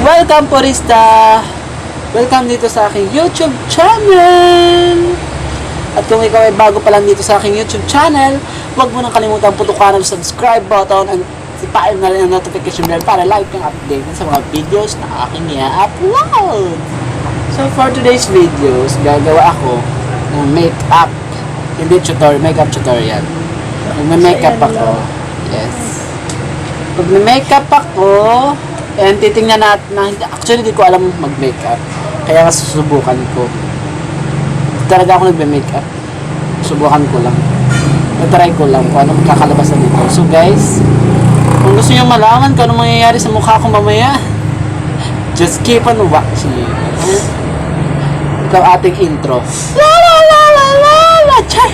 Welcome Purista! Welcome dito sa aking YouTube channel! At kung ikaw ay bago pa lang dito sa aking YouTube channel, huwag mo nang kalimutan putukan ang subscribe button at sipain na rin ang notification bell para like kang update sa mga videos na aking i-upload. So for today's videos, gagawa ako ng makeup. Hindi tutorial, makeup tutorial. Mag-makeup ako. Yes. Pag makeup ako, and titingnan natin na, actually hindi ko alam mag-makeup. Kaya susubukan ko. Talaga ako nagbe-makeup. Subukan ko lang. Natry ko lang kung anong kakalabasan dito. So guys, kung gusto nyo malaman kung anong mangyayari sa mukha ko mamaya, just keep on watching. Ito ang ating intro. La la la la la la chay!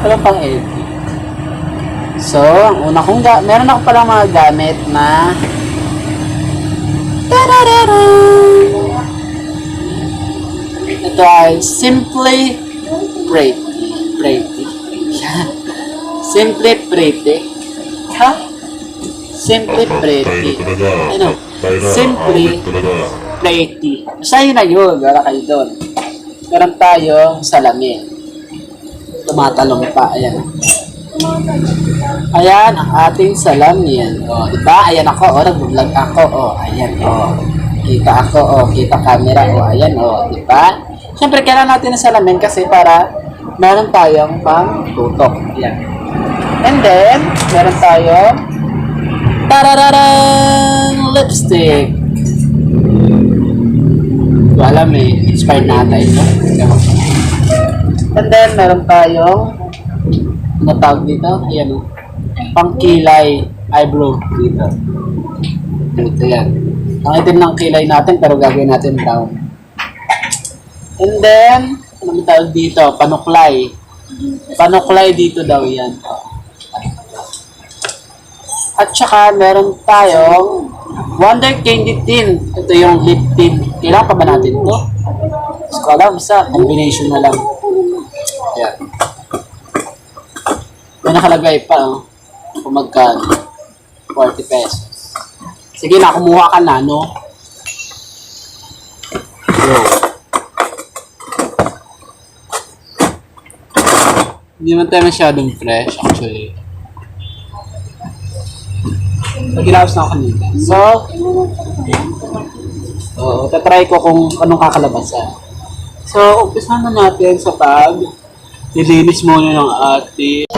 Walang pang edit. So, ang una kong meron ako palang mga gamit na ito ay Simply Pretty. Simply Pretty. Ha? Simply Pretty. Ano? Simply Pretty. Basta yun na yun. Wala kayo doon. Meron tayo salamin. Tumatalong pa. Ayan. Ayan ang ating salamin. O, diba? Ayan ako. O, nag-vlog ako. O, ayan. O. Kita ako. O, kita camera. O, ayan. O, diba? Siyempre, kailangan natin ng salamin kasi para meron tayong pang tutok. Ayan. And then, meron tayong tarararang lipstick. Hindi alam eh. Inspired na ata ito. And then, meron tayong ano tawag dito? Ayan o. Pangkilay eyebrow dito. Dito yan. Ang itim ng kilay natin pero gagawin natin brown. And then, ano tawag dito? Panuklay. Panuklay dito daw yan. At saka meron tayong Wonder Candy Tin. Ito yung lip tint. Kailangan pa ba natin ito? Mas ko alam sa combination na lang. Ayan. May nakalagay pa, oh. Kung magkano. 40 pesos. Sige na, kumuha ka na, no? Go. Hindi man tayo masyadong fresh, actually. Pag-ilabas na ako kanina. So, tatry ko kung anong kakalabasan. So, umpisa na natin sa nilinis muna ng ating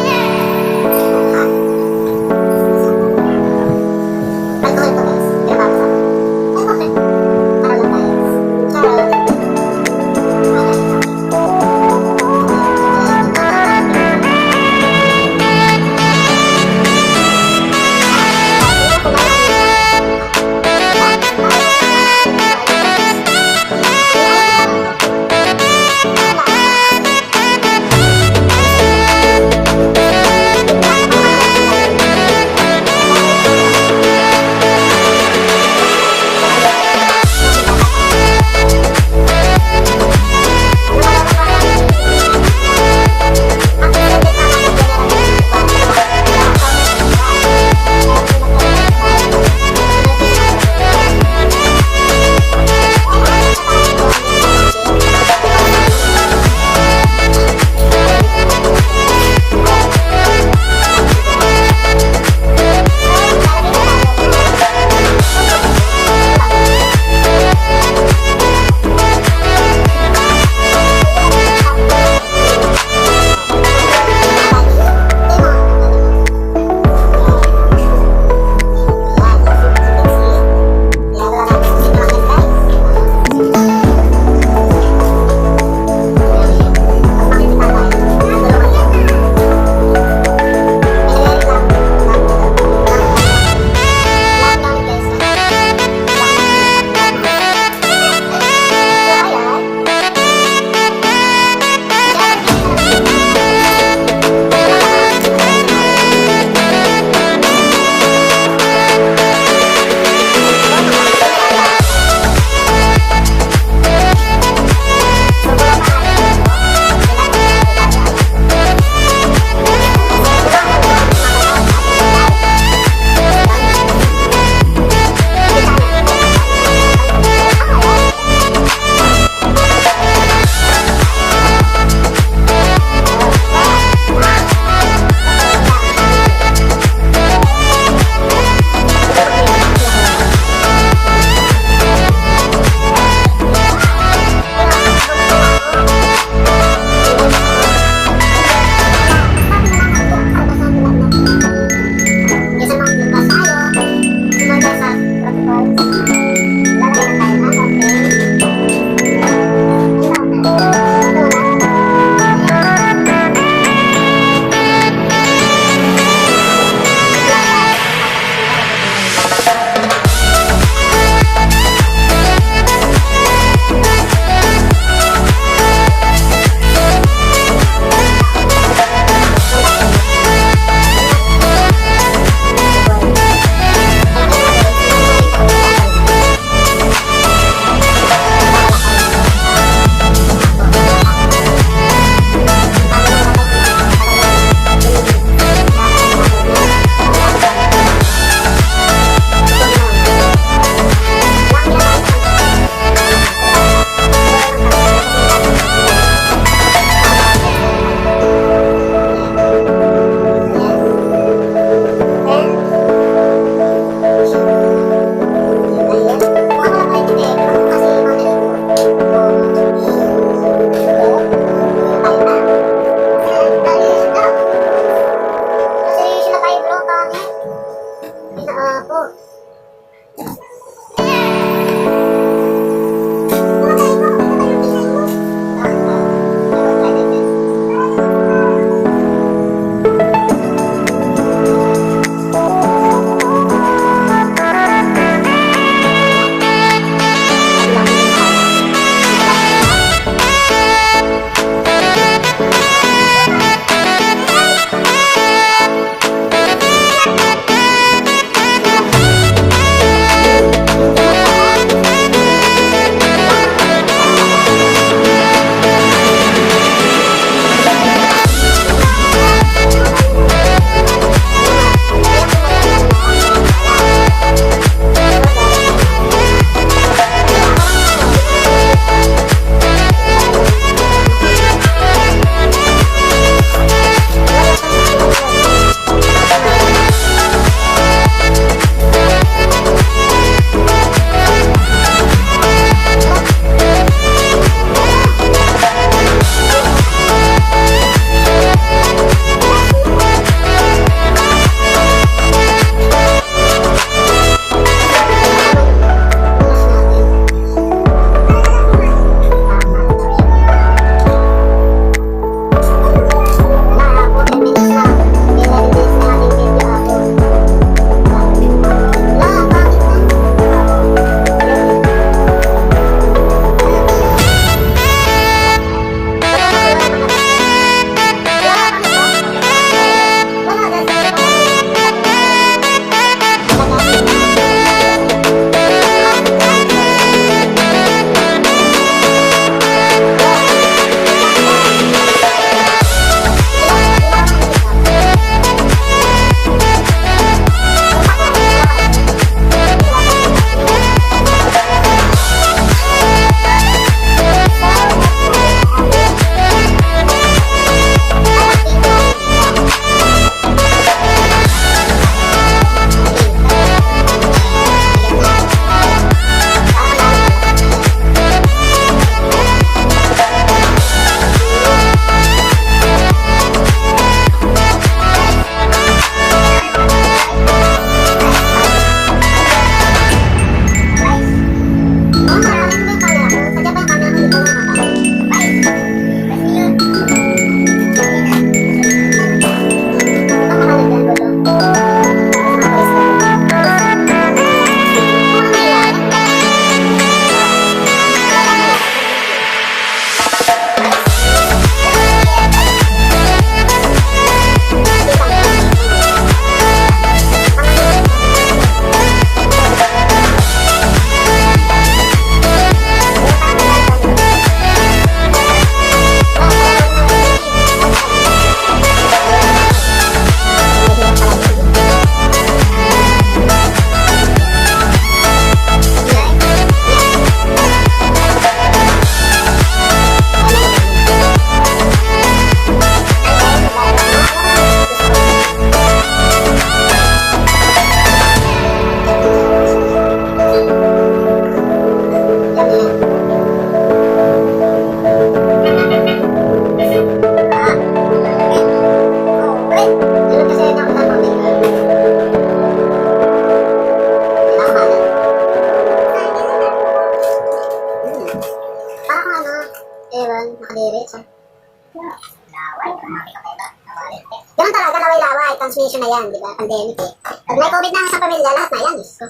condition na yan, di ba? Pandemic eh. Pag may COVID na sa pamilya, lahat na yan. Diyos ko.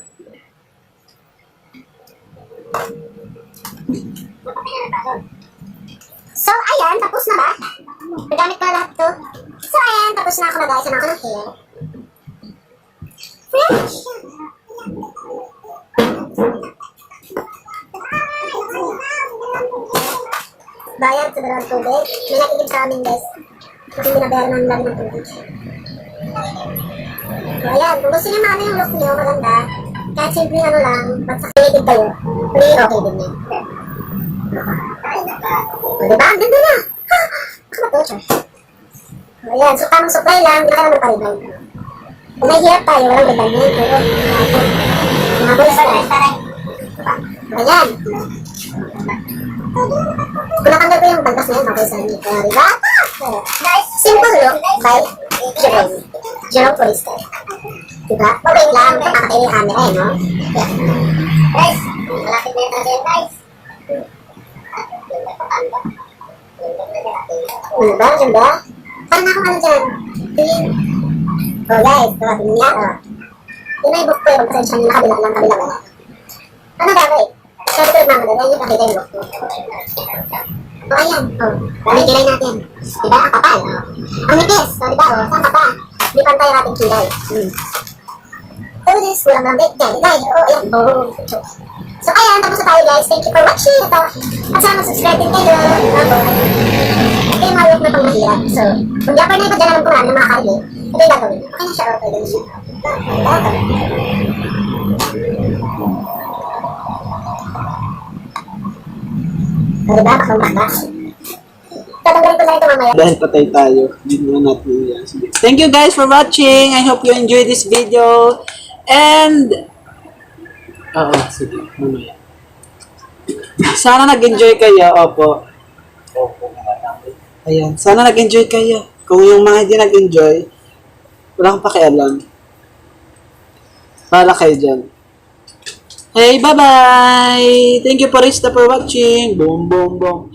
So, ayan, tapos na ba? Nagamit ko na lahat to. So, ayan, tapos na ako na guys. Ano ako ng hair. Fresh! Bayad sa dalawang tubig. May nakikip sa amin guys. Kasi binabayaran ng lagi ng tubig. So, ayan, kung gusto niyo maano yung look niyo, maganda. Kahit simple ano lang, ba't sa creative kayo, really okay din yan. O, diba? Ang ganda na! Ha! Baka ma-torture. So, ayan, so tamang supply lang, hindi na ka naman paribay. Kung may hirap tayo, walang ganyan. Pero, mga boys na. Ayan. Kung natanggal ko yung balbas na yan, okay sa inyo. Kaya, diba? Simple look by Jerome. Jerome Polister. Diba? Okay lang, papakatay yung camera eh, no? Guys, malapit na yung tayo guys. Diba? Ganda? Parang ako ano dyan? Oh guys, tawagin niya. Yun na yung book ko yung pasensya niyo, nakabila lang, kabila lang. Ano gagawin? Sorry ko yung mga yan yung pakita yung book ko. O ayan, may kilay natin. Diba? Ang kapal. Ang nipis. O diba? Saan ka pa? Di pantay natin kilay. So this, kulang lang din. Guys, ayan. So ayan, tapos na tayo guys. Thank you for watching. At sana subscribe din kayo. Ito yung mga work na pang mahirap. So, kung di ako na iba dyan naman kulang ng mga karili, ito yung gagawin. Okay na siya. Okay na siya. Diba? Bakang-baka. Tatanggalin ko lang ito mamaya. Dahil patay tayo, hindi na natin yan. Thank you guys for watching. I hope you enjoyed this video. And, sige, mamaya. Sana nag-enjoy kayo. Opo. Ayan, sana nag-enjoy kayo. Kung yung mga hindi nag-enjoy, wala kang pakialam. Para kayo dyan. Hey, bye-bye! Thank you, Parista, for watching. Boom, boom, boom.